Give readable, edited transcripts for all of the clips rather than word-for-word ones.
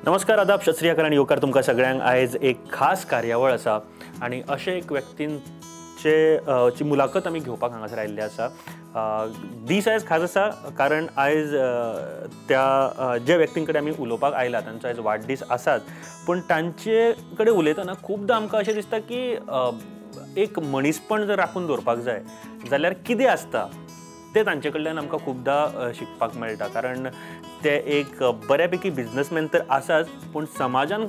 नमस्कार, आदाब, सत श्री अकाल आणि येवकार तुमकां सगळ्यांक। आयज एक खास कार्यावळ आसा आणि अशे एक व्यक्तींचे ची मुलाखत आमी घेवपाक हांगासर आयिल्ले आसा। दीस आयज खास आसा कारण आयज त्या जे व्यक्तीं कडेन आमी उलोवपाक आयला तांचो आयज वाडदीस आसाच, पूण तांचे कडेन उलयतना खुबदां आमकां अशें दिसता की एक मनीसपण जर राखून दवरपाक जाय जाल्यार कितें आसता ते तांचे कडल्यान आमकां खुबदां शिकपाक मेळटा। कारण ते एक बऱ्यापैकी बिझनसमॅन तर आसाच, पूण समाजान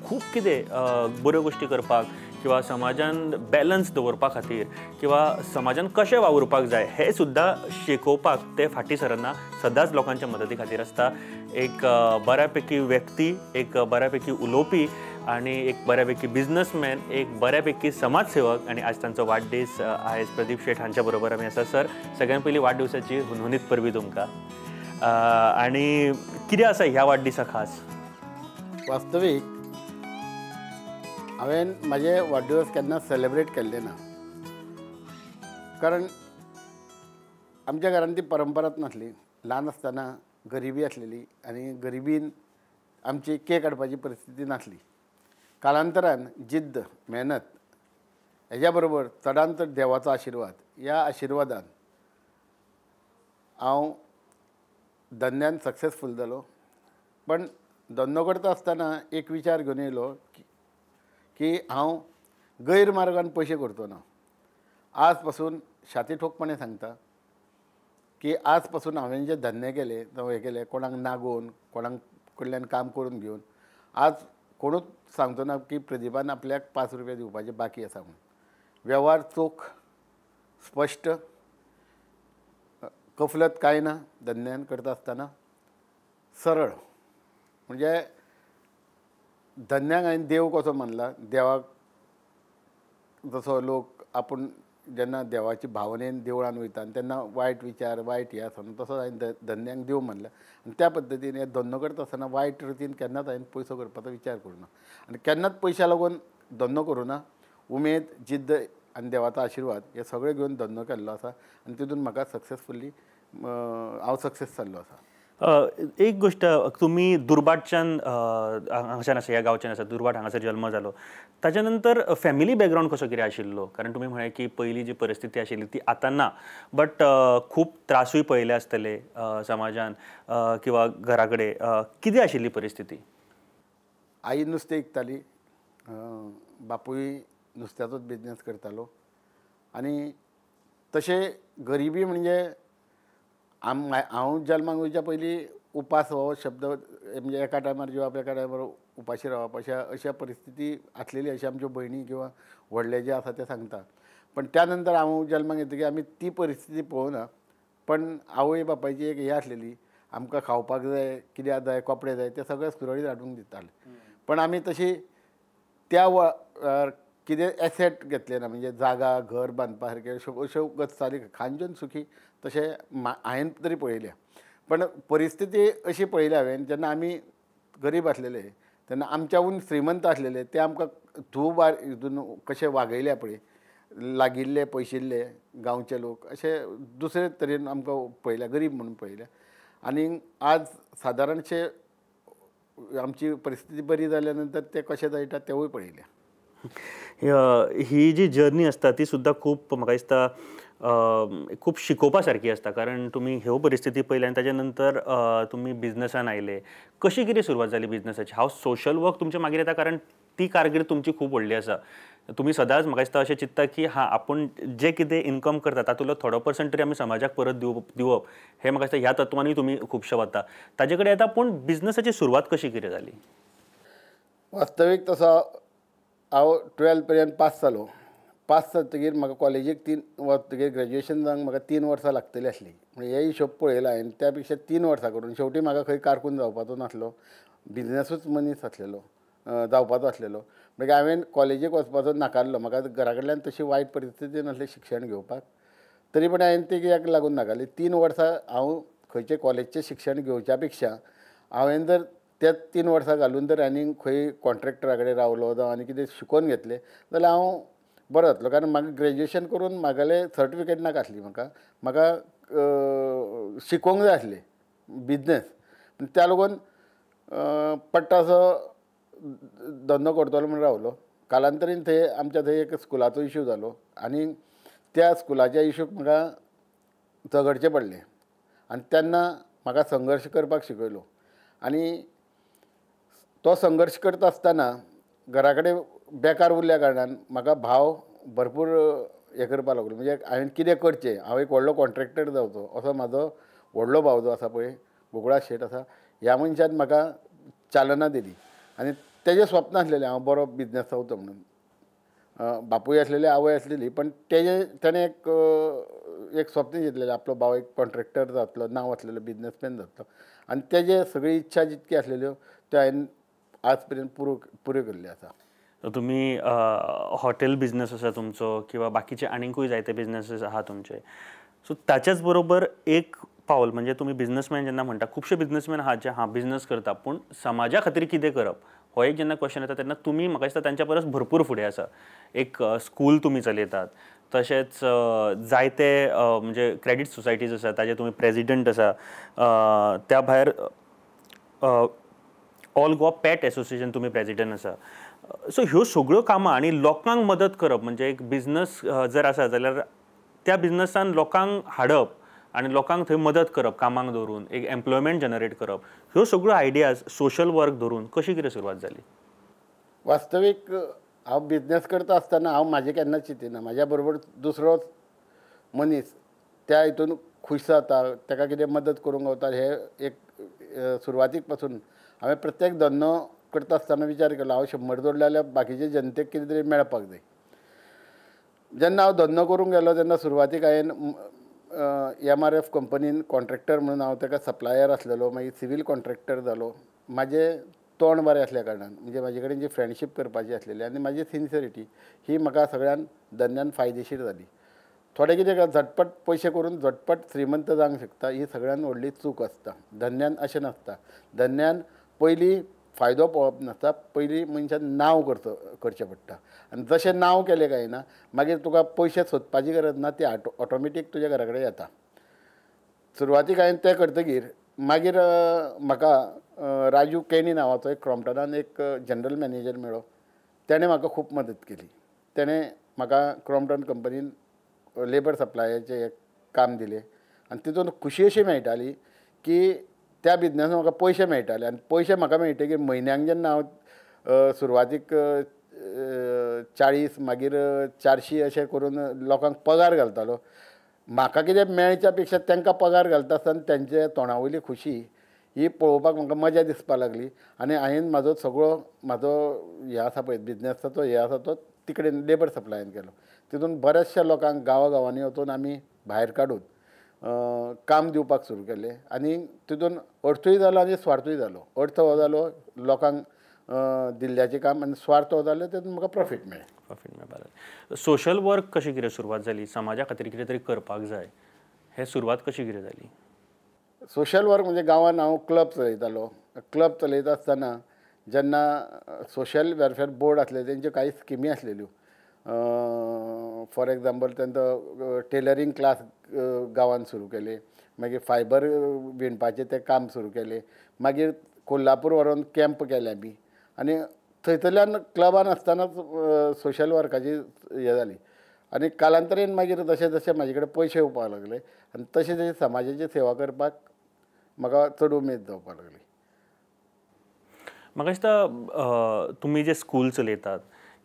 खूब कितें बऱ्यो गोश्टी करपाक किंवा समाजान बॅलन्स दवरपा खातीर किंवा समाजान कशें वावरपाक जाय हें सुद्दां शिकोवपाक ते फाटीं सरना, सदांच लोकांच्या मदती खातीर आसता। एक बऱ्यापैकी व्यक्ती, एक बऱ्यापैकी उलोवपी आणि एक बऱ्यापैकी बिझनसमॅन, एक बऱ्यापैकी समाजसेवक आणि आज तांचो वाडदीस। आयज प्रदीप शेट हांच्या बरोबर आमी आसा। सर, सगळ्यां पयलीं वाडदिवसाची हुनहुनीत परबीं तुमकां। आणि कितें आसा ह्या वाडदिसा खास? वास्तवीक हांवें म्हाजे वाडदिवस केन्ना सेलेब्रेट केल्ले ना, कारण आमच्या घरान ती परंपराच नासली। ल्हान आसतना गरिबी आसलेली आनी गरिबीन आमची केक हाडपाची परिस्थिती नासली। कालांतरान जिद्द, मेहनत हेज्या बरोबर चडांत चड देवाचो आशिर्वाद, ह्या आशिर्वादान हांव धंद्यान सक्सेसफूल जालो। पण धंदो करता आसतना एक विचार घेवन येयलो की हांव गैरमार्गान पयशे करचो ना। आज पासून छाती ठोकपणे सांगता की आज पासून हांवें जे धंदे केले जावं हें केलें, कोणाक नागोवन, कोणाक कडल्यान काम करून घेवन, आज कोणूच सांगचो ना की प्रदीपान आपल्याक 5 रुपया दिवपाचे बाकी आसा म्हणून। वेव्हार चोख, स्पश्ट, कफलत कांय ना। धंद्यान करता आसतना सरळ, म्हणजे धंद्याक हांवें देव कसो मानला, देवाक जसो लोक आपूण जेन्ना देवाची भावनेन देवळान वयता तेन्ना वायट विचार, वायट हें आसना, तसोच हांवें धंद्याक देव मानला। आनी त्या पद्दतीन हे धंदो करता आसतना वायट रितीन केन्नाच हांवें पयसो करपाचो विचार करूना आनी केन्नाच पयशा लागून धंदो करूना। उमेद, जिद्द आनी देवाचो आशिर्वाद हे सगळे घेवन धंदो केल्लो आसा आनी तितून म्हाका सक्सेसफुली हांव सक्सेस जाल्लो आसा। एक गोष्ट, तुम्ही दुर्भाटच्यान हांगाच्यान आसा, ह्या गांवच्यान आसा, दुर्भाट हांगासर जल्म जालो। ताच्या नंतर फॅमिली बॅकग्रावंड कसो कितें आशिल्लो? कारण तुमी म्हळें की पयलीं जी परिस्थिती आशिल्ली ती आतां ना, बट खूब त्रासूय पळयले आसतले समाजान किंवा घरा कडेन। कितें आशिल्ली परिस्थिती? आई नुस्तें विकताली, बापूय नुस्त्याचोच बिजनेस करतालो आनी तशें गरिबी म्हणजे हांव जल्माक वयच्या पयलीं उपास हो शब्द म्हणजे एका टायमार जेवप, एका टायमार उपाशी रावप अशा परिस्थिती आसलेली अशें आमच्यो भयणी किंवा व्हडले जे आसा ते सांगता। पण त्या नंतर हांव जल्माक येतकीर आमी ती परिस्थिती पळोवना, पण आवय बापायची एक हें आसलेली, आमकां खावपाक जाय, कित्याक जाय, कपडे जाय, ते सगळे सुरळीत हाडून दिताले। पण आमी तशी त्या कितें एसेट घेतले ना, म्हणजे जागा, घर बांदपा सारके अश्यो गजाली खांजून सुखी तशें हांवें तरी पळयल्या। पण परिस्थिती अशी पळयली हांवें, जेन्ना आमी गरीब आसलेले तेन्ना आमच्याहून श्रीमंत आसलेले ते आमकां धूव हितून कशे वागयल्या पळय, लागिल्ले पयशिल्ले गांवचे लोक अशे दुसरे तरेन आमकां पळयल्या, गरीब म्हणून पळयल्या। आनी आज सादारणशे आमची परिस्थिती बरी जाल्या नंतर ते कशे जायटा तेवूय पळयल्या। ही जी जर्नी आसता ती सुद्दां खूब म्हाका दिसता खूब शिकोवपा सारकी आसता। कारण तुमी ह्यो परिस्थिती पळयल्या आनी ताच्या नंतर तुमी बिझनसान आयले। कशी कितें सुरवात जाली बिझनसाची? हांव सोशल वर्क तुमचे मागीर येता, कारण ती कारकीर्द तुमची खूब व्हडली आसा। तुमी सदांच म्हाका दिसता अशें चिंतता की आपूण जे कितें इनकम करता तातूंतलो थोडो पर्संट तरी आमी समाजाक परत दिवप, हें म्हाका दिसता ह्या तत्वांनी तुमी खुबशे वता। ताजे कडेन येता, पूण बिझनसाची सुरवात कशी कितें जाली? वास्तवीक तसो हांव 12th पर्यंत पास जालो। पास जातकीर म्हाका कॉलेजीक 3 वतकीर ग्रॅज्युएशन जावंक म्हाका 3 वर्सां लागतली आसली। म्हणजे हे हिशोब पळयला हांवें, त्या पेक्षा 3 वर्सां करून शेवटी म्हाका खंय कारकून जावपाचो नासलो, बिझनसूच मनीस आसलेलो जावपाचो आसलेलो। म्हणजे हांवें कॉलेजीक वचपाचो नाकारलो। म्हाका घरा कडल्यान तशी वायट परिस्थिती नासली शिक्षण घेवपाक, तरी पण हांवें ती कित्याक लागून नाकारली। 3 वर्सां हांव खंयचे कॉलेजचें शिक्षण घेवच्या पेक्षा हांवें जर तेच 3 वर्सां घालून जर आनी खंय कॉन्ट्रॅक्टरा कडेन रावलो जावं आनी कितें शिकून घेतलें जाल्यार हांव बरो जातलो। कारण म्हाका ग्रॅज्युएशन करून म्हागेलें सर्टिफिकेट नाका आसली, म्हाका शिकोवंक जाय आसलें बिझनस। त्या लागून पट्टा असो धंदो करतलो म्हणून रावलो. कालांतरीन थंय आमच्या थंय एक स्कुलाचो इशू जालो आनी त्या स्कुलाच्या इशूक म्हाका झगडचें पडलें आनी तेन्ना म्हाका संघर्श करपाक शिकयलो. आनी तो संघर्श करता आसतना घरा कडेन बेकार उरल्या कारणान म्हाका भाव भरपूर हें करपाक लागलो. म्हणजे हांवें कितें करचें, हांव एक व्हडलो कॉन्ट्रॅक्टर जावचो असो म्हाजो व्हडलो भाव जो आसा पळय, गोकुळास शेट आसा, ह्या मनशान म्हाका चालना दिली आनी तेजें स्वप्न आसलेलें हांव बरो बिझनस चलयतलो म्हणून. बापूय आसलेले, आवय आसलेली, पण तेणें एक स्वप्न घेतलेलें आपलो भाव एक कॉन्ट्रॅक्टर जातलो, नांव आसलेलो बिझनसमॅन जातलो. आनी तेजे सगळी इच्छा जितकी आसलेल्यो त्यो हांवें आज पर्यंत पुऱ्यो केल्ल्यो आसा. तुम्ही हॉटेल बिझनेस आसा तुमचो किंवा बाकीचे आनीकूय जायते बिझनेसीस आहा तुमचे. सो ताच्याच बरोबर एक पावल म्हणजे तुम्ही बिझनेसमॅन जेन्ना म्हणटा, खुबशे बिझनेसमॅन आहात जे बिझनेस करता, पूण समाजा खातीर कितें करप हो एक जेन्ना क्वेश्चन येता तेन्ना तुम्ही म्हाका दिसता तांच्या परस भरपूर फुडें आसा. एक स्कूल तुम्ही चलयतात, तशेंच जायते म्हणजे क्रेडीट सोसायटीज आसा ताजे तुम्ही प्रेजिडेंट आसा. त्या भायर ऑल गोवा पॅट एसोसिएशन तुम्ही प्रेजिडेंट आसा. सो ह्यो सगळ्यो कामां आनी लोकांक मदत करप म्हणजे एक बिझनस जर आसा जाल्यार त्या बिझनसान लोकांक हाडप आनी लोकांक थंय मदत करप कामांक धरून, एक एम्प्लॉयमेंट जनरेट करप, ह्यो सगळ्यो आयडियाज सोशल वर्क धरून कशी कितें सुरवात जाली? वास्तवीक हांव बिझनस करता आसतना हांव म्हाजें केन्नाच चिंतिना. म्हाज्या बरोबर दुसरो मनीस त्या हितून खूश जाता, ताका कितें मदत करूंक गावता, हे एक सुरवातीक पासून हांवें प्रत्येक धंदो करता आसतना विचार केलो हांव 100 जोडले जाल्यार बाकीचे जनतेक कितें तरी मेळपाक जाय. जेन्ना हांव धंदो करूंक गेलो तेन्ना सुरवातीक हांवें MRF कंपनीन कॉन्ट्रॅक्टर म्हणून हांव ताका सप्लायर आसलेलो, मागीर सिवील कॉन्ट्रॅक्टर जालो. म्हाजें तोंड बरें आसल्या कारणान, म्हणजे म्हाजे कडेन जी फ्रेंडशीप करपाची आसलेली आनी म्हाजी सिन्सिरिटी ही म्हाका सगळ्यान धंद्यान फायदेशीर जाली. थोडे कितें झटपट पयशे करून झटपट श्रीमंत जावंक शकता, ही सगळ्यान व्हडली चूक आसता. धंद्यान अशें नासता. धंद्यान पयलीं फायदो पळोवप नासता, पयलीं मनशान नांव करचें पडटा. आनी जशें नांव केलें काय ना, मागीर तुका पयशे सोदपाची गरज ना, ती ऑटोमॅटीक तुज्या घरा कडेन येता. सुरवातीक हांवें तें करतकीर मागीर म्हाका राजू केनी नांवाचो एक क्रॉम्पटनान एक जनरल मॅनेजर मेळ्ळो. तेणें म्हाका खूब मदत केली. तेणें म्हाका क्रॉम्पटन कंपनीन लेबर सप्लायाचें एक काम दिलें आनी तितून खुशी अशी मेळटाली की त्या बिझनसान म्हाका पयशे मेळटाले. आनी पयशे म्हाका मेळटकीर म्हयन्याक जेन्ना हांव सुरवातीक 40 मागीर 400 अशें करून लोकांक पगार घालतालो, म्हाका कितें मेळच्या पेक्षा तांकां पगार घालता आसतना तेंचे तोंडा वयली खुशी ही पळोवपाक म्हाका मजा दिसपाक लागली. आनी हांवें म्हाजो हें आसा पळय बिझनसाचो हें आसा तो तिकडे लेबर सप्लायान केलो. तितून बऱ्याचशा लोकांक गांवांनी वचून आमी भायर काडून काम दिवपाक सुरू केलें. आनी तितून अर्थूय जालो आनी स्वार्थूय जालो. अर्थ हो जालो लोकांक दिल्ल्याचें काम, आनी स्वार्थ हो जालो तितून म्हाका प्रॉफीट मेळ्ळें. सोशल वर्क कशी कितें सुरवात जाली? समाजा खातीर कितें तरी करपाक जाय, हे सुरवात कशी कितें जाली? सोशल वर्क म्हणजे गांवांत हांव क्लब चलयतालो. क्लब चलयता आसतना जेन्ना सोशल वेलफेअर बोर्ड आसले तेंच्यो कांय स्किमी आसलेल्यो. फॉर एग्जाम्पल तेंचो टेलरींग क्लास गांवांत सुरू केले, मागीर फायबर विणपाचें तें काम सुरू केलें, मागीर कोल्हापूर व्हरोन कॅम्प केले आमी. आनी थंयतल्यान क्लबान आसतनाच सोशल वर्काची हें जाली. आनी कालांतरीन मागीर जशें जशें म्हाजे कडेन पयशे येवपाक लागले आनी तशें तशें समाजाची सेवा करपाक म्हाका चड उमेद जावपाक लागली. म्हाका दिसता तुमी जे स्कूल चलयतात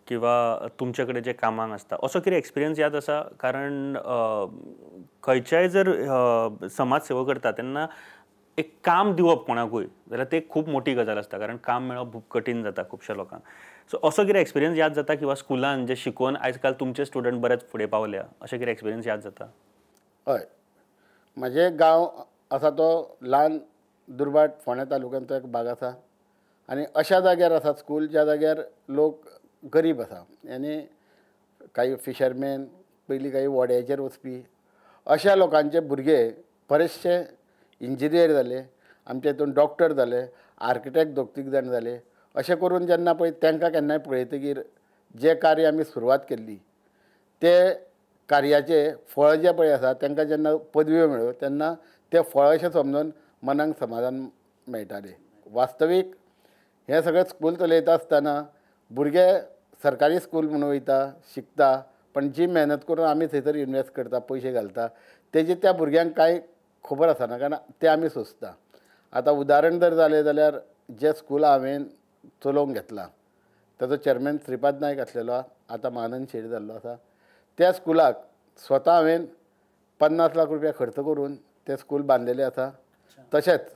किंवा तुमचे कडेन जे कामांक आसता असो कितें एक्सपिरियन्स याद आसा? कारण खंयच्याय जर समाज सेवा करता तेन्ना एक काम दिवप कोणाकूय जाल्यार ते खूब मोठी गजाल आसता, कारण काम मेळप खूब कठीण जाता खुबश्या लोकांक. सो असो कितें एक्सपिरियन्स याद जाता किंवा स्कुलान जे शिकोवन आयज काल तुमचे स्टुडंट बरेच फुडें पावल्या, अशें कितें एक्सपिरियन्स याद जाता? हय, म्हाजें गांव आसा तो ल्हान दुर्बाट फोंड्या तालुक्यांचो एक भाग आसा. आनी अशा जाग्यार आसा स्कूल ज्या जाग्यार लोक गरीब आसा. आनी काही फिशरमॅन, पयलीं काही वड्याचेर वचपी अशा लोकांचे भुरगे बरेचशे इंजिनियर जाले, आमचे हितून डॉक्टर जाले, आर्किटेक्ट 2-3 जाण जाले. अशें करून जेन्ना पळय तांकां केन्नाय पळयतकीर जें कार्य आमी सुरवात केल्ली ते कार्याचे फळ जें पळय आसा तांकां जेन्ना पदव्यो मेळ्ळ्यो तेन्ना तें फळ अशें समजून मनाक समाधान मेळटालें. वास्तवीक हे सगळें स्कूल चलयता आसतना भुरगे सरकारी स्कूल म्हणून वयता शिकता, पण जी मेहनत करून आमी थंयसर इन्वेस्ट करता पयशे घालता तेजे त्या भुरग्यांक कांय खबर आसना, कारण ते आमी सोंसता. आतां उदाहरण जर जालें जाल्यार जे स्कूल हांवें चलोवंक घेतलां ताचो चेअरमॅन श्रीपाद नायक आसलेलो, आतां महानंद शेट जाल्लो आसा. त्या स्कुलाक स्वता हांवें 50 लाख रुपया खर्च करून तें स्कूल बांदलेलें आसा. तशेंच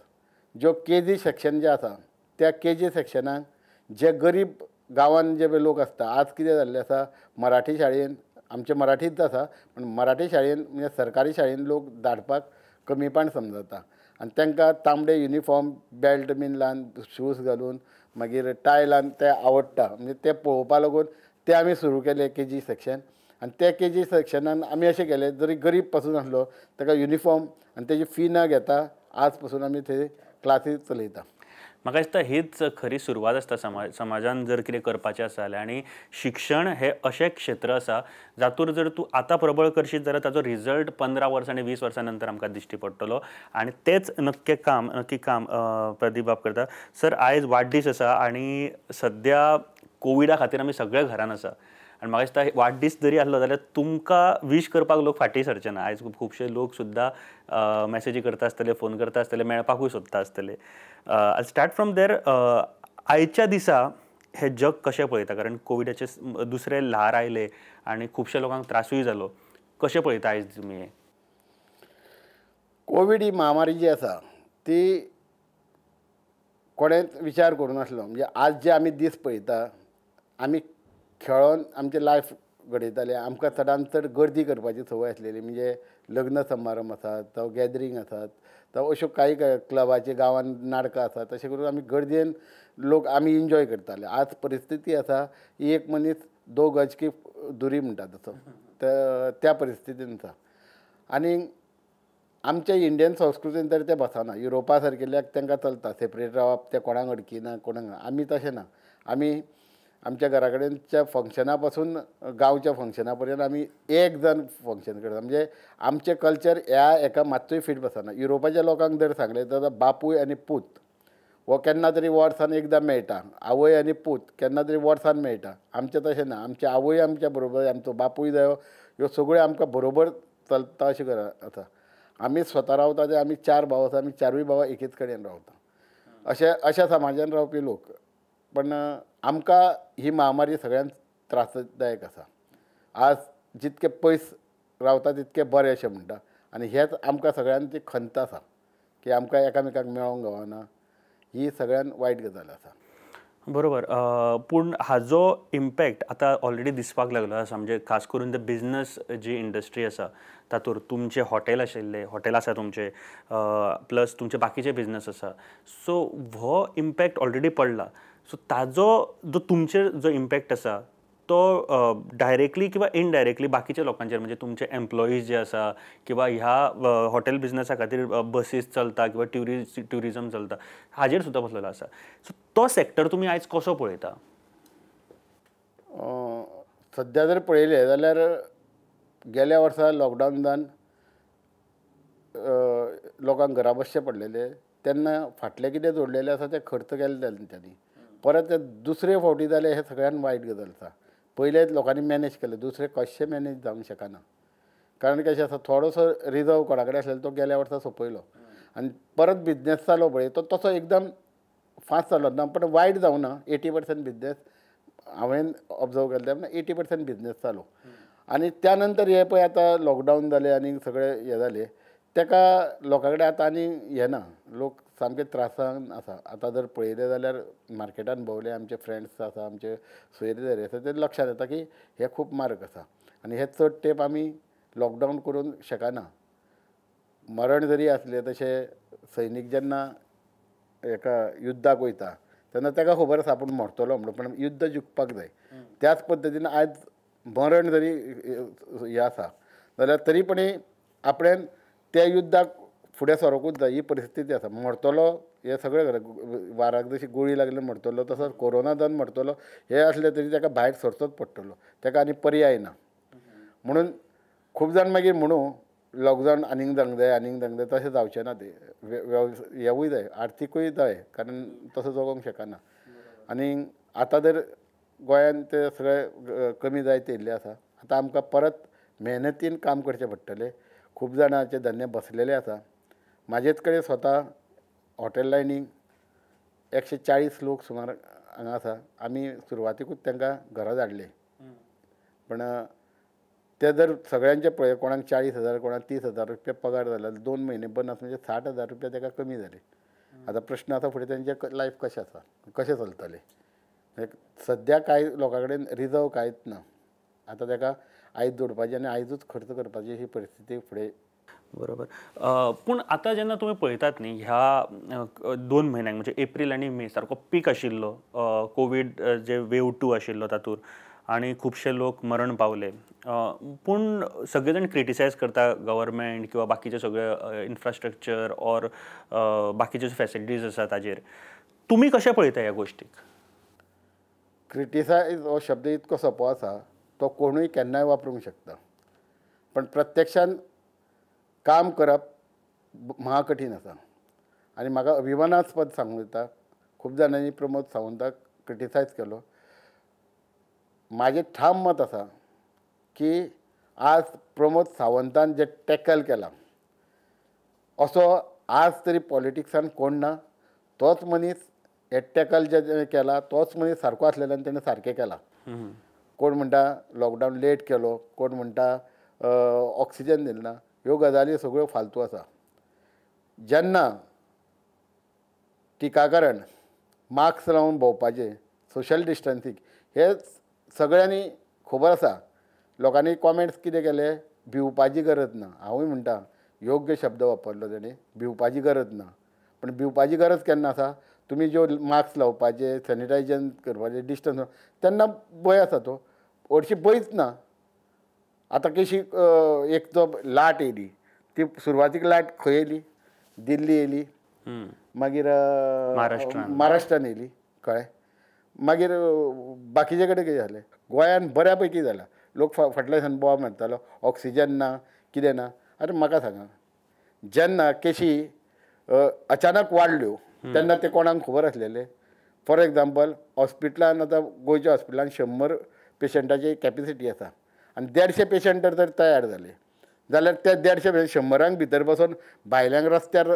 ज्यो केजी सेक्शन जे आसा त्या केजी सेक्शनाक जे गरीब गांवांत जे लोक आसता, आज कितें जाल्लें आसा मराठी शाळेन आमचे मराठीच आसा, पण मराठी शाळेन म्हणजे सरकारी शाळेन लोक धाडपाक कमीपण समजता आनी तांकां तांबडे युनिफॉर्म बेल्ट बीन लावन शूज घालून मागीर टाय लावन ते आवडटा. म्हणजे ते पळोवपा लागून ते आमी सुरू केले केजी सेक्शन. आनी ते केजी सेक्शनान आमी अशें केलें जरी गरीब पासून आसलो ताका युनिफॉर्म आनी तेजी फी न घेता आज पासून आमी थंय क्लासीस चलयता. म्हाका दिसता हीच खरी सुरवात आसता समाजान जर कितें करपाचें आसा जाल्यार. आनी शिक्षण हें अशें क्षेत्र आसा जातूर जर तूं आतां प्रबळ करशीत जाल्यार ताचो रिजल्ट 15 वर्सां आनी 20 वर्सां नंतर आमकां दिश्टी पडटलो. आनी तेंच नक्की काम प्रदीप बाब करता. सर, आयज वाडदीस आसा आनी सद्या कोविडा खातीर आमी सगळे घरान आसा आनी म्हाका दिसता वाडदीस जरी आसलो जाल्यार तुमकां विश करपाक लोक फाटीं सरचे ना. आयज खुबशे लोक सुद्दां मॅसेजी करता आसतले, फोन करता आसतले, मेळपाकूय सोदता आसतले. स्टार्ट फ्रॉम देर, आयच्या दिसा हे जग कशें पळयता? कारण कोविडाचे दुसरे ल्हार आयले आनी खुबशे लोकांक त्रासूय जालो. कशें पळयता आयज तुमी हें? कोवीड ही महामारी जी आसा ती कोणेंच विचार करूं नासलो. म्हणजे आज जे आमी दीस पळयता, आमी खेळोन आमचें लायफ घडयताले. आमकां चडांत चड गर्दी करपाची संवय आसलेली. म्हणजे लग्न समारंभ आसात, जावं गॅदरींग आसात, जावं अश्यो काही क्लबाचे गांवांत नाटकां आसात, तशें करून आमी गर्देन लोक आमी एन्जॉय करताले. आज परिस्थिती आसा एक मनीस 2 गज की दुरी म्हणटा तसो त्या परिस्थितीन आसा. आनी आमच्या इंडियन संस्कृतीन तर तें बसना. युरोपा सारकिल्ल्याक तांकां चलता सेपरेट रावप, तें कोणाक अडकिना कोणाक. आमी तशें ना. आमी आमच्या घरा कडेनच्या फंक्शना पासून गांवच्या फंक्शना पर्यंत आमी एक जण फंक्शन करता. म्हणजे आमचें कल्चर ह्या एका मात्तूय फीट बसना. युरोपाच्या लोकांक जर सांगलें जाल्यार बापूय आनी पूत हो केन्ना तरी वर्सान एकदां मेळटा, आवय आनी पूत केन्ना तरी वर्सान मेळटा. आमचें तशें ना. आमची आवय आमच्या बरोबर, आमचो बापूय जायो, ह्यो सगळ्यो आमकां बरोबर चलता अशें आसा. आमी स्वता रावता ते आमी 4 भाव आसा, आमी 4य भाव एकेच कडेन रावता. अशा समाजान रावपी लोक. पण आमकां ही महामारी सगळ्यांत त्रासदायक आसा. आज जितके पयस रावता तितके बरें अशें म्हणटा. आनी हेच आमकां सगळ्यांची खंत आसा की आमकां एकामेकाक मेळोंक गावना. ही सगळ्यान वायट गजाल आसा. बरोबर. पूण हाजो इम्पॅक्ट आतां ऑलरेडी दिसपाक लागलो आसा. म्हणजे खास करून द बिझनस जी इंडस्ट्री आसा तातूंत तुमचे हॉटेल आशिल्ले, हॉटेल आसा तुमचे, प्लस तुमचे बाकीचे बिझनस आसा. सो हो इम्पॅक्ट ऑलरेडी पडला. सो ताजो जो तुमचेर जो इम्पॅक्ट आसा तो डायरेक्टली किंवा इनडायरेक्टली बाकीच्या लोकांचेर, म्हणजे तुमचे एम्प्लॉईज जे आसा किंवा ह्या हॉटेल बिझनसा खातीर बसीस चलता किंवा ट्युरिजम चलता हाजेर सुद्दां बसलेलो आसा. सो तो सॅक्टर तुमी आयज कसो पळयता? सध्या जर पळयलें जाल्यार गेल्या वर्सा लॉकडावन जावन लोकांक घरा बसचें पडलेलें तेन्ना फाटलें कितें जोडलेलें आसा तें खर्च केलें तेंच्यांनी. परत ते दुसरे फावटी जालें हें सगळ्यान वायट गजाल आसा. पयलेच लोकांनी मॅनेज केलें, दुसरें कशें मॅनेज जावंक शकना. कारण कशें आसा, थोडोसो रिजर्व कोणा कडेन आसलेलो तो गेल्या वर्सा सोंपयलो आनी परत बिझनेस जालो पळय तो तसो एकदम फास्ट जालो ना, पण वायट जावं ना. 80% बिझनेस हांवें ऑब्जर्व केलें तेन्ना 80% बिझनेस जालो. आनी त्या नंतर हे पळय आतां लॉकडावन जालें आनी सगळें हें जालें, ताका लोकां कडेन आतां आनी हें ना. लोक सामके त्रासान आसा. आतां जर पळयलें जाल्यार मार्केटान भोंवले आमचे फ्रेंड्स आसा, आमचे सोयरे आसा, ते लक्षांत येता की हे खूब म्हारग आसा. आनी हे चड तेंप आमी लॉकडावन करूंक शकना. मरण जरी आसलें तशें सैनीक जेन्ना एका युद्धाक वयता तेन्ना ताका खबर आसा आपूण मरतलो म्हणून, पण युद्ध जिखपाक जाय. त्याच पद्दतीन आयज मरण जरी हें आसा जाल्यार तरी पण आपणें त्या युद्धाक फुडें सरोकूच जाय. ही परिस्थिती आसा. मरतलो हे सगळें वाराक जशी गुळी लागली मरतलो, तसोच कोरोना जावन मरतलो. हे आसलें तरी ताका भायर सरचोच पडटलो. ताका आनी पर्याय ना. म्हणून खूब जाण मागीर म्हणू लॉक जावन आनीक जावंक जाय तशें जावचें ना तें हेवूय जाय आर्थीकूय जाय कारण तसो जगोंक शकना आनी आतां जर गोंयान ते सगळे कमी जायत येयल्ले आसा आतां आमकां परत मेहनतीन काम करचें पडटलें खूब जाणांचे धंदे बसलेले आसा म्हाजेच कडेन स्वता हॉटेल लायनीक 140 लोक सुमार हांगा आसा आमी सुरवातेकूच तांकां घरा धाडले पण ते जर सगळ्यांचे पळय कोणाक 40,000 कोणाक 30,000 रुपया पगार जाल्यार 2 म्हयने बंद आसा म्हणजे 60,000 रुपया ताका कमी जाले आतां प्रश्न आसा फुडें तेंचें लायफ कशें आसा कशें चलतलें सद्या कांय लोकां कडेन रिजर्व कांयच ना आतां ताका आयज जोडपाचें आनी आयजूच खर्च करपाची ही परिस्थिती फुडें बरोबर पूण आतां जेन्ना तुमी पळयतात न्ही ह्या 2 म्हयन्यांक म्हणजे एप्रील आनी मे सारको पीक आशिल्लो कोवीड जे वेव 2 आशिल्लो तातूंत आनी खुबशे लोक मरण पावले पूण सगळे जाण क्रिटिसायज करता गव्हर्मेंट किंवा बाकीचे सगळे इन्फ्रास्ट्रक्चर ऑर बाकीचे फॅसिलिटीज आसा ताजेर तुमी कशें पळयता ह्या गोश्टीक क्रिटिसायज हो शब्द इतको सोंपो आसा तो कोणूय केन्नाय वापरूंक शकता पण प्रत्यक्षान काम करप महाकठीण आसा आनी म्हाका अभिमानास्पद सांगूं येता खूब जाणांनी प्रमोद सावंताक क्रिटिसायज केलो म्हाजें ठाम मत आसा की आज प्रमोद सावंतान जें टॅकल केलां असो आज तरी पॉलिटिक्सान कोण ना तोच मनीस हे टॅकल जें केला तोच मनीस सारको आसलेल्यान तेणें सारकें केलां कोण म्हणटा लॉकडावन लेट केलो कोण म्हणटा ऑक्सिजन दिलना ह्यो गजाली सगळ्यो फालतू आसा जेन्ना टिकाकरण मास्क लावन भोंवपाचें सोशल डिस्टन्सींग हे सगळ्यांनी खबर आसा लोकांनी कॉमेंट्स कितें केले भिवपाची गरज ना हांवूय म्हणटा योग्य शब्द वापरलो तेणें भिवपाची गरज ना पण भिवपाची गरज केन्ना आसा तुमी ज्यो मास्क लावपाचे सॅनिटायझेशन करपाचें डिस्टन्स तेन्ना भंय आसा तो हरशीं भंयच ना आतां कशी एक जो लाट येयली ती सुरवातीक लाट खंय येयली दिल्ली येयली मागीर महाराष्ट्रान येयली कळ्ळें मागीर बाकीचे कडेन कितें जालें गोंयान बऱ्या पैकी जाला लोक फाटल्या दिसान बोवाळ मारतालो ऑक्सिजन ना कितें ना अरे म्हाका सांगा जेन्ना केशी अचानक वाडल्यो तेन्ना ते कोणाक खबर आसलेले फॉर एग्जाम्पल हॉस्पिटलान आतां गोंयच्या हॉस्पिटलान 100 पेशंटाची कॅपिसिटी आसा आनी 150 पेशंट तर तयार जाले जाल्यार त्या 150 100 भितर बसून भायल्यांक रस्त्यार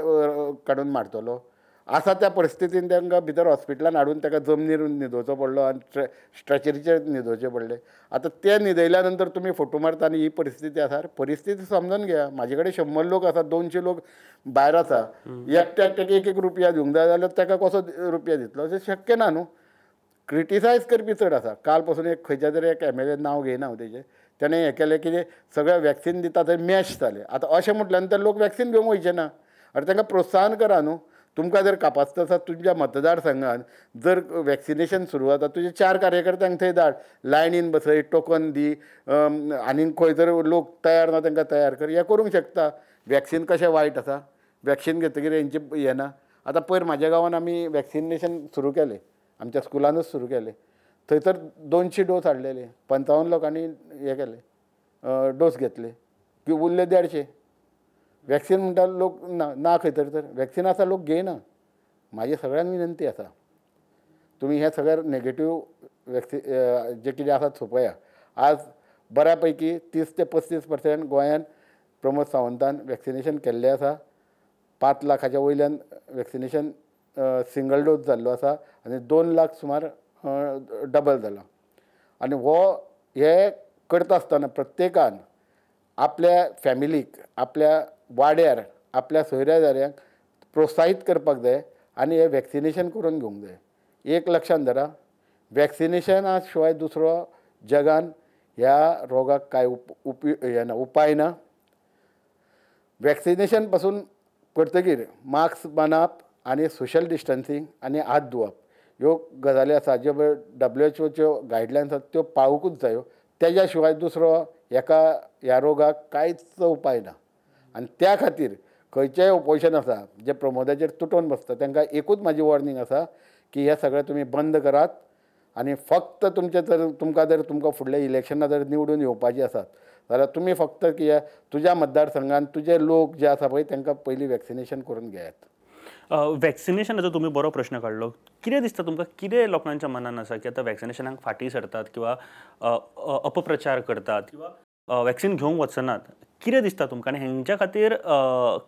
काडून मारतलो आसा त्या परिस्थितीन तांकां भितर हॉस्पिटलान हाडून ताका जमनीर न्हिदोवचो पडलो आनी स्ट्रेचरीचेर न्हिदोवचें पडलें आतां ते न्हिदयल्या नंतर तुमी फोटो मारता आनी ही परिस्थिती आसा परिस्थिती समजून घेया म्हाजे कडेन 100 लोक आसा 200 लोक भायर आसा एकट्याक 1 रुपया दिवंक जाय जाल्यार ताका कसो रुपया दितलो अशें शक्य ना न्हू क्रिटिसायज करपी चड आसा काल पासून एक खंयच्या तरी एक MLA नांव घेयना हांव तेजें तेणें हें केलें की सगळे वॅक्सीन दिता थंय मॅश जाले आतां अशें म्हटल्या नंतर लोक वॅक्सीन घेवंक वयचे ना अरे तांकां प्रोत्साहन करा न्हू तुमकां जर कापास्त आसा तुमच्या मतदारसंघान जर वॅक्सिनेशन सुरू जाता तुजे 4 कार्यकर्त्यांक थंय धाड लायनीन बसय टोकन दी आनीक खंय जर लोक तयार ना तांकां तयार कर हें करूंक शकता वॅक्सीन कशें वायट आसा वॅक्सीन घेतकीर हेंचें हें ना आतां पयर म्हाज्या गांवांन आमी वॅक्सिनेशन सुरू केलें आमच्या स्कुलानूच सुरू केलें थंयसर 200 डोस हाडलेले 55 लोकांनी हें केलें डोस घेतले की उरले 150 वॅक्सीन म्हणटा लोक ना खंय तर वॅक्सीन आसा लोक घेयना म्हाजी सगळ्यांक विनंती आसा तुमी हे सगळे नेगेटीव जे कितें आसा सोंपया आज बऱ्या पैकी 30 ते 35% गोंयान प्रमोद सावंतान वॅक्सिनेशन केल्लें आसा 5 लाखाच्या वयल्यान वॅक्सिनेशन सिंगल डोस जाल्लो आसा आनी 2 लाख सुमार डबल जाला आनी हे करता आसतना प्रत्येकान आपल्या फॅमिलीक आपल्या वाड्यार आपल्या सोयऱ्यादाऱ्यांक प्रोत्साहीत करपाक जाय आनी हे वॅक्सिनेशन करून घेवंक जाय एक लक्षान धरा वॅक्सिनेशना शिवाय दुसरो जगान ह्या रोगाक कांय उपाय ना वॅक्सिनेशन पासून करतकीर मास्क बांदप आनी सोशल डिस्टन्सींग आनी हात धुवप ह्यो गजाली आसा ज्यो WHO गायडलायन्स आसात त्यो पाळूंकूच जायो तेज्या शिवाय दुसरो ह्या रोगाक कांयच उपाय ना आनी त्या खातीर खंयचेंय ऑपोजिशन आसा जे प्रमोदाचेर तुटून बसता तांकां एकूच म्हाजी वॉर्निंग आसा की हे सगळें तुमी बंद करात आनी फक्त तुमकां जर तुमकां फुडल्या इलेक्शनां जर निवडून येवपाचीं आसात जाल्यार तुमी फक्त कितें तुज्या मतदारसंघात तुजे लोक जे आसा पळय तांकां पयलीं वॅक्सिनेशन करून घेयात. वॅक्सिनेशनाचो तुमी बरो प्रश्न काडलो. कितें दिसता तुमकां, कितें लोकांच्या मनान आसा की आतां वॅक्सिनेशनाक फाटीं सरतात किंवा अपप्रचार करतात किंवा वॅक्सिन घेवंक वचनात? कितें दिसता तुमकां आनी हेंच्या खातीर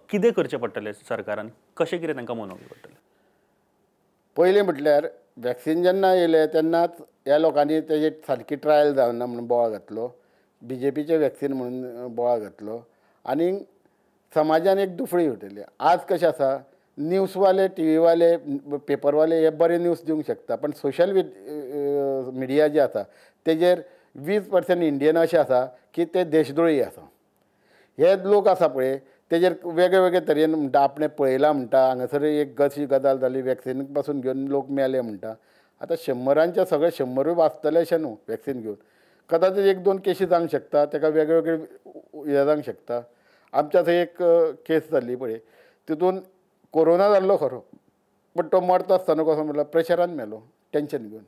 कितें करचें पडटलें सरकारान? कशें कितें तांकां मनोवचें पडटलें? पयलीं म्हटल्यार वॅक्सिन जेन्ना येयलें तेन्नाच ह्या लोकांनी तेजे सारकी ट्रायल जावना म्हणून बोवाळ घातलो. BJPचें वॅक्सिन म्हणून बोवाळ घातलो आनी समाजान एक दुफळी उठयली. आज कशें आसा, न्यूजवाले, टीव्हीवाले, पेपरवाले हे बरे न्यूज दिवंक शकता, पण सोशल मिडिया जे आसा तेजेर 20% इंडियन अशे आसा की ते देशद्रोही आसा. हे लोक आसा पळय तेजेर वेगळे वेगळे तरेन म्हणटा, आपणें पळयलां म्हणटा, हांगासर एक अशी गजाल जाली, वॅक्सिनी पासून घेवन लोक मेले म्हणटा. आतां 100रांचे सगळे 100य वाचतले अशें न्हू वॅक्सिन घेवन. कदाचीत 1-2 केसी जावंक शकता, ताका वेगळे वेगळे हें जावंक शकता. आमच्या थंय एक केस जाल्ली पळय, तितून कोरोना जाल्लो खरो, पण तो मरता आसतना कसो म्हणल्यार प्रेशरान मेलो, टेंशन घेवन.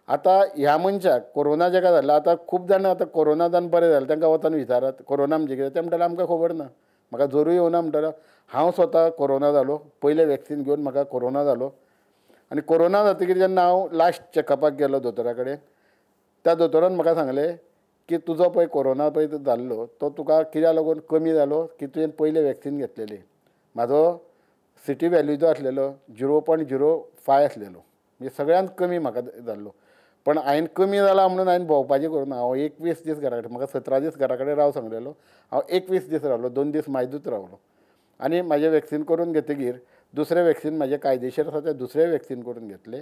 आतां ह्या मनशाक कोरोना जाका जाल्लो, आतां खूब जाण आतां कोरोना जावन बरें जालें तांकां वचोन विचारात कोरोना म्हणजे कितें, ते म्हणटाले आमकां खबर ना, म्हाका जोरूय येवना म्हणटालो. हांव स्वता कोरोना जालो, पयलें वॅक्सिन घेवन म्हाका कोरोना जालो. आनी कोरोना जातकीर जेन्ना हांव लास्ट चॅकअपाक गेलो दोतोरा कडेन, त्या दोतोरान म्हाका सांगलें की तुजो पळय कोरोना पळय जाल्लो तो तुका कित्याक लागून कमी जालो की तुवें पयलें वॅक्सिन घेतलेली. म्हाजो CT व्हॅल्यू जो आसलेलो 0.05 आसलेलो, म्हणजे सगळ्यांत कमी म्हाका जाल्लो. पण हांवें कमी जाला म्हणून हांवें भोंवपाचें करूं ना. हांव 21 दीस घरा कडेन, म्हाका 17 दीस घरा कडेन राव सांगलेलो, हांव 21 दीस रावलो, 2 दीस मायजूच रावलो. आनी म्हाजें वॅक्सिन करून घेतकीर दुसरें वॅक्सिन म्हाजें कायदेशीर आसा तें दुसरें वॅक्सिन करून घेतलें.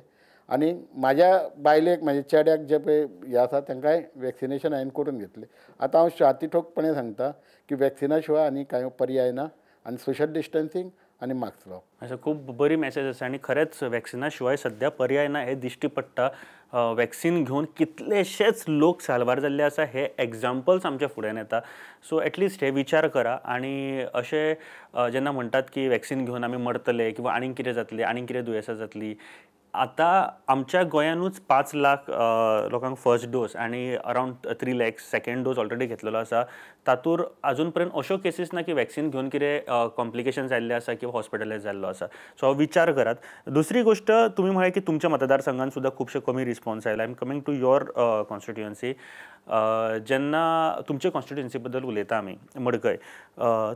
आनी म्हाज्या बायलेक, म्हाज्या चेड्याक जे पळय हें आसा तांकांय वॅक्सिनेशन हांवें करून घेतलें. आतां हांव छातीठोकपणे सांगता की वॅक्सिना शिवाय आनी कांय पर्याय ना, आनी सोशल डिस्टन्सींग आनी मास्क लावप. अशें खूब बरी मॅसेज आसा आनी खरेंच वॅक्सिना शिवाय सद्या पर्याय ना हें दिश्टी पडटा. वॅक्सिन घेवन कितलेशेच लोक साल्वार जाल्ले आसा हे एग्जाम्पल्स आमच्या फुड्यान येता. सो एटलिस्ट हे विचार करा आनी अशें जेन्ना म्हणटात की वॅक्सिन घेवन आमी मरतले किंवा आनीक कितें जातलें, आनीक कितें दुयेंसां जातलीं. आतां आमच्या गोंयानूच 5 लाख लोकांक फर्स्ट डोस आनी around 3 lakhs second dose already घेतलेलो आसा. तातूंत अजून पर्यंत अश्यो केसीस ना की वॅक्सिन घेवन कितें कॉम्प्लिकेशन जाल्ले आसा किंवा हॉस्पिटलायज जाल्लो आसा. सो हो विचार करात. दुसरी गोश्ट, तुमी म्हळें की तुमच्या मतदारसंघान सुद्दां खुबशे कमी रिस्पॉन्स आयला. I am coming to your constituency. जेन्ना तुमचे कॉन्स्टिट्युएन्सी बद्दल उलयता आमी, मडकय,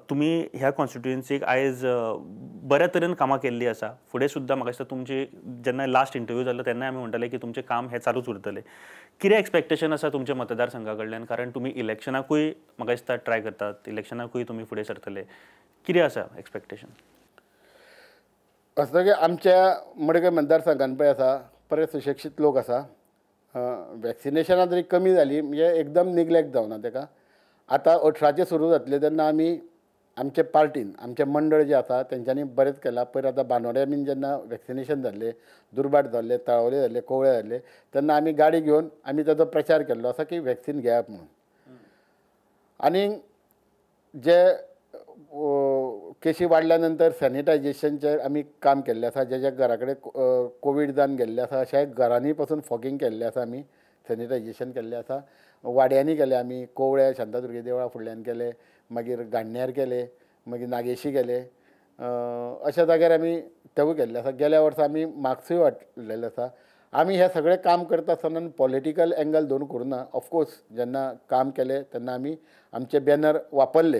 तुमी ह्या कॉन्स्टिट्युएन्सीक आयज बऱ्या तरेन कामां केल्लीं आसा. फुडें सुद्दां म्हाका दिसता तुमची जेन्ना लास्ट इंटरव्यू जाल्लो तेन्ना आमी म्हणटाले की तुमचें काम हें चालूच उरतलें. कितें एक्सपेक्टेशन आसा तुमच्या मतदारसंघा कडल्यान? कारण तुमी इलेक्शनाकूय म्हाका दिसता ट्राय करतात, इलेक्शनाकूय तुमी फुडें सरतले. कितें आसा एक्सपेक्टेशन? असं की आमच्या मडकय मतदारसंघान पळय आसा बरे सुशिक्षीत लोक आसा. वॅक्सिनेशनां जरी कमी जाली म्हणजे एकदम निग्लेक्ट जावना ताका. आतां 18चे सुरू जातले तेन्ना आमी आमचे पार्टीन, आमचें मंडळ जें आसा तेंच्यांनी बरेंच केलां. पयर आतां बांदोड्या बीन जेन्ना वॅक्सिनेशन जाल्लें, दुर्बाट जाल्ले, तळावले जाल्ले, कवळे जाल्ले, तेन्ना आमी गाडी घेवन आमी ताचो प्रचार केल्लो आसा की वॅक्सिन घेयात म्हणून. आनी जे केसी वाडल्या नंतर सॅनिटायजेशनचेर आमी काम केल्लें आसा. जे जे घरा कडेन कोवीड जावन गेल्ले आसा अशा घरांनी पासून फॉगिंग केल्लें आसा, आमी सॅनिटायजेशन केल्लें आसा. वाड्यांनी केलें आमी, कोवळ्या शांतादुर्गे देवळा फुडल्यान केलें, मागीर गांडण्यार केलें, मागीर नागेशी केलें. अशा जाग्यार आमी तेवूय केल्लें आसा. गेल्या वर्सा आमी मार्क्सूय वाटलेले आसा. आमी हें सगळें काम करता आसतना पॉलिटिकल एंगल दवरून करूं ना. ऑफकोर्स जेन्ना काम केलें तेन्ना आमी आमचे बॅनर वापरले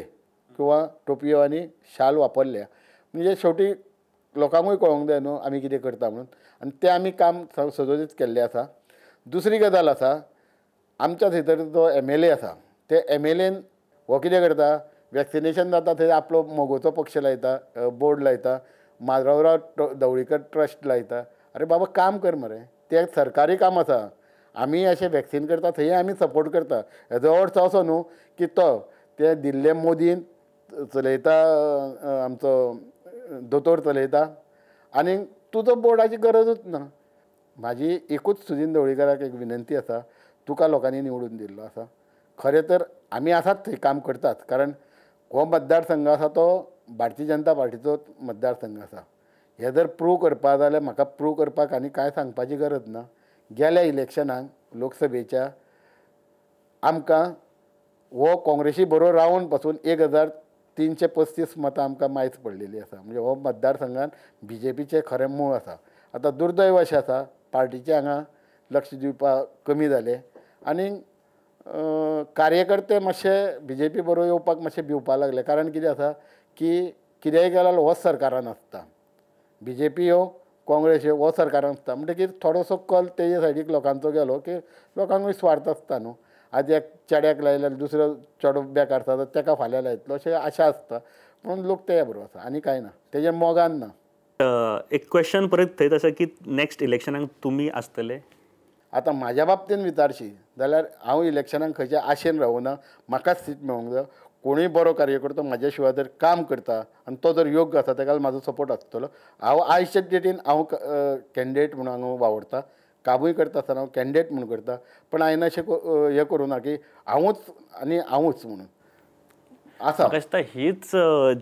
किंवा टोपयो आनी शाल वापरल्या. म्हणजे शेवटी लोकांकूय कळोंक जाय न्हू आमी कितें करता म्हणून, आनी तें आमी काम सदोदीत केल्लें आसा. दुसरी गजाल आसा, आमच्या थंयसर जो MLA आसा ते MLAन हो कितें करता, वॅक्सिनेशन जाता थंय आपलो मोगोचो पक्ष लायता, बोर्ड लायता, माधवराव ढवळीकर ट्रस्ट लायता. अरे बाबा काम कर मरे, तें सरकारी काम आसा. आमी अशें वॅक्सिन करता थंय आमी सपोर्ट करता. हेजो अर्थ असो न्हू की तो तें दिल्ले मोदीन चलयता, आमचो दोतोर चलयता आनी तुजो बोर्डाची गरजूच ना. म्हाजी एकूच सुदीन ढवळीकराक एक विनंती आसा, तुका लोकांनी निवडून दिल्लो आसा. खरें तर आमी आसात थंय काम करतात, कारण हो मतदारसंघ आसा तो भारतीय जनता पार्टीचो मतदारसंघ आसा. हें जर प्रूव करपा जाल्यार म्हाका प्रूव करपाक आनी कांय सांगपाची गरज ना. गेल्या इलेक्शनाक लोकसभेच्या आमकां हो काँग्रेसी बरोबर रावन पासून 1335 मतां आमकां मायज पडलेली आसा. म्हणजे हो मतदारसंघात BJPचे खरें मूळ आसा. आतां दुर्दैव अशें आसा पार्टीचे हांगा लक्ष दिवपाक कमी जाले आनी कार्यकर्ते मातशे BJP बरोबर येवपाक मातशे भिवपाक लागले. कारण कितें आसा की कितेंय केल्यार होच सरकारान आसता. BJP येवं काँग्रेस येवं हो सरकारान आसता. म्हणटकीर थोडोसो कल तेजे सायडीक लोकांचो गेलो की लोकांकूय स्वार्थ आसता न्हू. आज एक चेड्याक लायल्यार दुसरो चेडो बेकार आसता ताका फाल्यां लायतलो अशें आशा आसता. म्हणून लोक तेज्या बरोबर आसा आनी कांय ना. तेजें मोगान ना. एक क्वेश्चन परत थंयच आसा की नेक्स्ट इलेक्शनाक तुमी आसतले? आतां म्हाज्या बाबतीन विचारशी जाल्यार हांव इलेक्शनाक खंयच्या आशेन रावना. म्हाकाच सीट मेळूंक जाय. कोणूय बरो कार्यकर्तो म्हाज्या शिवाय जर काम करता आनी तो जर योग्य आसा ताका म्हाजो सपोर्ट आसतलो. हांव आयच्या डेटीन हांव कॅन्डिडेट म्हणून हांव वावुरता. कामूय करता आसतना हांव कॅन्डिडेट म्हणून करता. पण हांवें अशें हें करूं ना की हांवूच म्हणून आसा. म्हाका दिसता हीच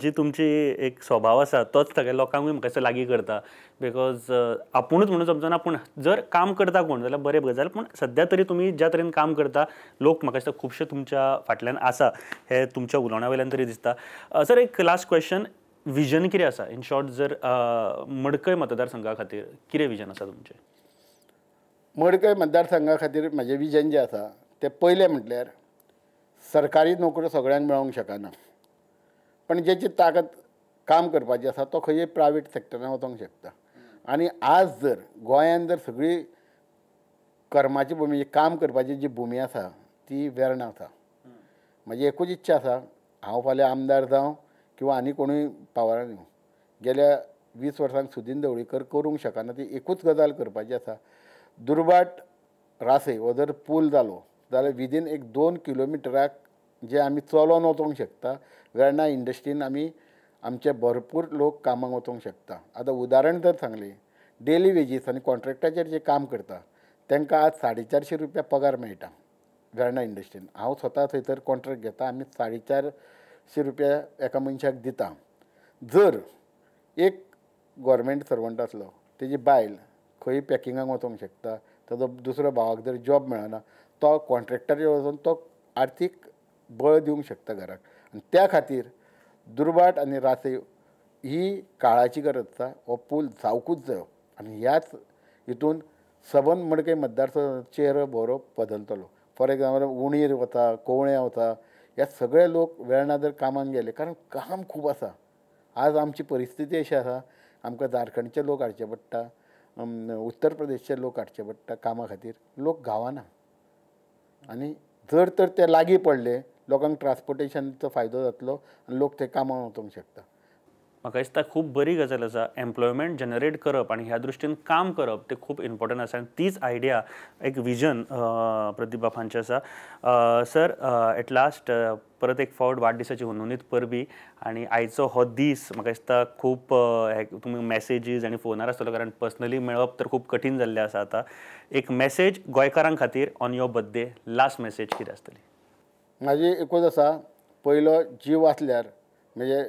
जी तुमची एक स्वभाव आसा तोच सगळ्या लोकांकूय म्हाका दिसता लागीं करता. बिकॉज आपुणूच म्हणून समजना पूण जर काम करता कोण जाल्यार बरें गजाल. पूण सद्या तरी तुमी ज्या तरेन काम करता लोक म्हाका दिसता खुबशे तुमच्या फाटल्यान आसा हे तुमच्या उलोवण्या वयल्यान तरी दिसता. सर एक लास्ट क्वेश्चन, विजन कितें आसा इन शॉर्ट जर मडकय मतदारसंघा खातीर कितें विजन आसा तुमचें? मडकय मतदारसंघा खातीर म्हाजें विजन जें आसा तें पयलें म्हटल्यार सरकारी नोकऱ्यो सगळ्यांक मेळोंक शकना. पण जेची ताकद काम करपाची आसा तो खंयय प्रायवेट सॅक्टरान वचोंक शकता. आनी आज जर गोंयांत जर सगळी कर्माची भुमी काम करपाची जी भुमी आसा ती वेर्णा आसा. म्हाजी एकूच इच्छा आसा हांव फाल्यां आमदार जावं किंवा आनी कोणूय पावरान येवं. गेल्या 20 वर्सांक सुदीन ढवळीकर करूंक शकना ती एकूच गजाल करपाची आसा. दुर्बाट रासय हो जर पूल जालो जाल्यार विदीन 2 किलोमिटराक जे आमी चलोन वचोंक शकता. वेर्णा इंडस्ट्रीन आमचे भरपूर लोक कामाक वचोंक शकता. आतां उदाहरण जर सांगलें डेली वेजीस आनी कॉन्ट्रॅक्टाचेर जे काम करता तांकां आज 450 रुपया पगार मेळटा वेर्णा इंडस्ट्रीन. हांव स्वता थंयसर कॉन्ट्रॅक्ट घेता. आमी 450 रुपया एका मनशाक दिता. जर एक गव्हर्मेंट सर्वंट आसलो तेजी बायल खंय पॅकिंगाक वचोंक शकता, ताजो दुसऱ्या भावाक जर जॉब मेळना तो कॉन्ट्रॅक्टाचेर वचून तो आर्थीक बळ दिवंक शकता घराक. आनी त्या खातीर दुर्बाट आनी रासय ही काळाची गरज आसा. हो पूल जावकूच जायो आनी ह्याच हितून सबंद मडकय मतदारसंघाचो चेहरो बरो बदलतलो. फॉर एग्जाम्पल उणीर वता, कोवळ्या वता, हे सगळे लोक वेर्णा जर कामाक गेले कारण काम खूब आसा. आज आमची परिस्थिती अशी आसा आमकां झारखंडचे लोक हाडचे पडटा, उत्तर प्रदेशचे लोक हाडचे पडटा कामा खातीर. लोक गावना आनी जर तर ते लागीं पडले लोकांक ट्रान्सपोर्टेशनचो फायदो जातलो आनी लोक ते कामाक वचोंक शकता. म्हाका दिसता खूब बरी गजाल आसा. एम्प्लॉयमेंट जनरेट करप आनी ह्या दृश्टीन काम करप ते खूब इम्पॉर्टंट आसा. आनी तीच आयडिया एक विजन प्रदीप बापांचें आसा. सर एट लास्ट परत एक फावट वाडदिसाची हुनहुनीत परबी. आनी आयचो हो दीस म्हाका दिसता खूब तुमी मॅसेजीस आनी फोनार आसतलो कारण पर्सनली मेळप तर खूब कठीण जाल्लें आसा आतां. एक मॅसेज गोंयकारां खातीर on your birthday, last message कितें आसतली? म्हाजी एकूच आसा, पयलो जीव वाचल्यार म्हणजे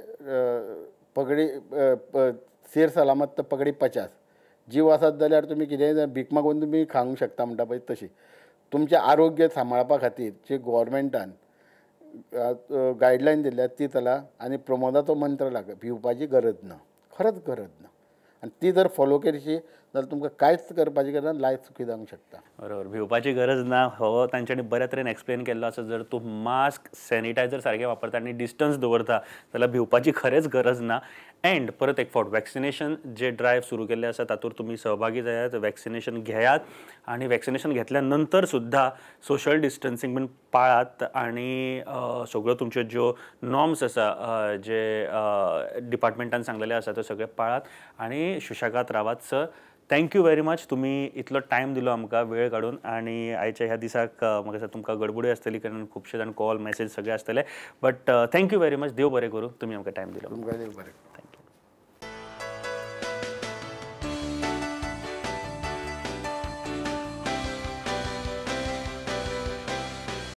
पगडी सेर सलामत तर पगडी 50. जीव आसत जाल्यार तुमी कितेंय भीक मागून तुमी खावंक शकता म्हणटा पळय तशी. तुमचें आरोग्य सांबाळपा खातीर जे गव्हर्मेंटान गायडलायन दिल्या ती चला आनी प्रमोदाचो मंत्र लाग. भिवपाची गरज ना, खरंच गरज ना. आनी ती जर फॉलो केलीशी जाल्यार तुमकां कांयच करपाची गरज ना. लायफ सुखी जावंक शकता. बरोबर, भिवपाची गरज ना हो तांच्यांनी बऱ्या तरेन एक्सप्लेन केल्लो आसा. जर तूं मास्क, सॅनिटायझर सारकें वापरता आनी डिस्टन्स दवरता जाल्यार भिवपाची खरेंच गरज ना. एंड परत एक फावट वॅक्सिनेशन जे ड्रायव्ह सुरू केल्ले आसा तातूंत तुमी सहभागी जायात, वॅक्सिनेशन घेयात आनी वॅक्सिनेशन घेतल्या नंतर सुद्दां सोशल डिस्टन्सींग बीन पाळात आनी सगळ्यो तुमच्यो ज्यो नॉर्म्स आसा जे डिपार्टमेंटान सांगलेले आसा ते सगळे पाळात आनी सुशेगाद रावात. Sir thank you very much. तुमी इतलो टायम दिलो आमकां वेळ काडून आनी आयच्या ह्या दिसाक म्हाका दिसता तुमकां गडबडूय आसतली कारण खुबशे जाण कॉल मॅसेज सगळे आसतले. But thank you very much. देव बरें करूं. तुमी आमकां टायम दिलो. तुमकां देव बरें.